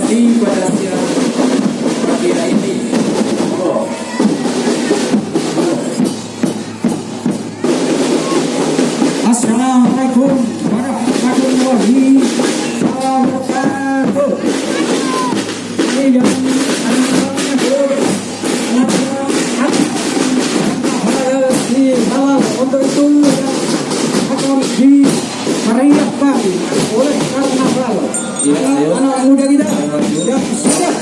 hati pada siang pagi ini. Assalamualaikum warahmatullahi wabarakatuh. Ini yang untuk itu akan dimeriahkan oleh karnaval. Anak muda kita yang sudah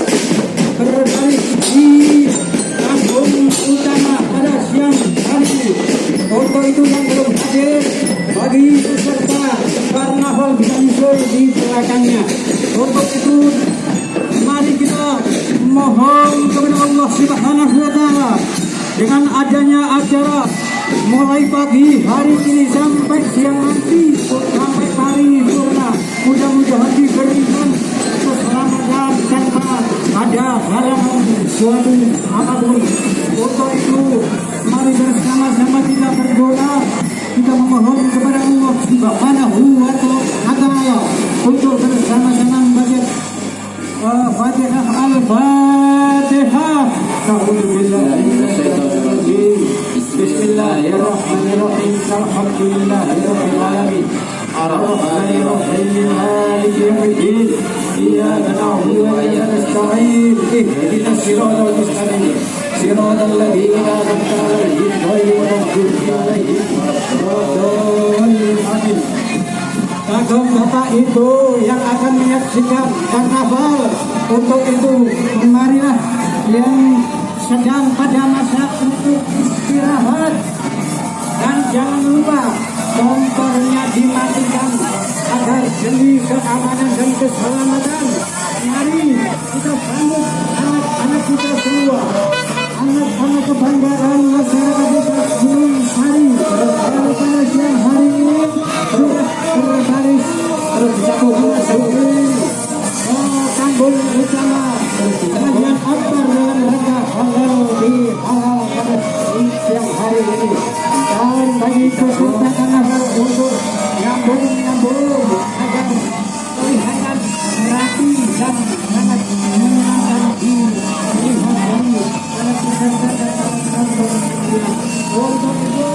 berbaris di panggung utama pada siang hari ini. Untuk itu yang belum hadir, bagi peserta karnaval bisa nyusul di belakangnya. Untuk itu mari kita mohon kepada Allah Subhanahu wa Ta'ala dengan adanya acara mulai pagi hari ini sampai siang nanti sampai paripurna, mudah-mudahan diberikan keselamatan tanpa ada halangan suatu apapun. Untuk itu mari bersama-sama kita berdoa, kita memohon kepada Allah Subhanahu wa Ta'ala untuk bersama-sama membaca Fatihah Al-Fatihah. Bismillahirrahmanirrahim. Alhamdulillahirabbil alamin. Ar-Rahmanir Rahim. Maliki yaumiddin. Iyyaka na'budu wa iyyaka nasta'in. Ihdinas siratal mustaqim. Siratal ladzina an'amta 'alaihim ghairil maghdubi 'alaihim waladdallin. Kagum Bapak Ibu yang akan menyaksikan karnaval, untuk itu marilah yang sedang pada masa untuk istirahat dan jangan lupa kompornya dimatikan agar demi keamanan dan keselamatan. Mari kita sambut anak-anak kita semua, anak-anak kebanggaan masyarakat desa Gunung Sari yang pada siang hari ini sudah berbaris panggung utama kajian akbar dalam rangka halal di halal pada siang hari ini. Dan bagi peserta karnaval untuk nyambung agar kelihatan rapi dan sangat menyenangkan dilihat dari para peserta karnaval. Untuk itu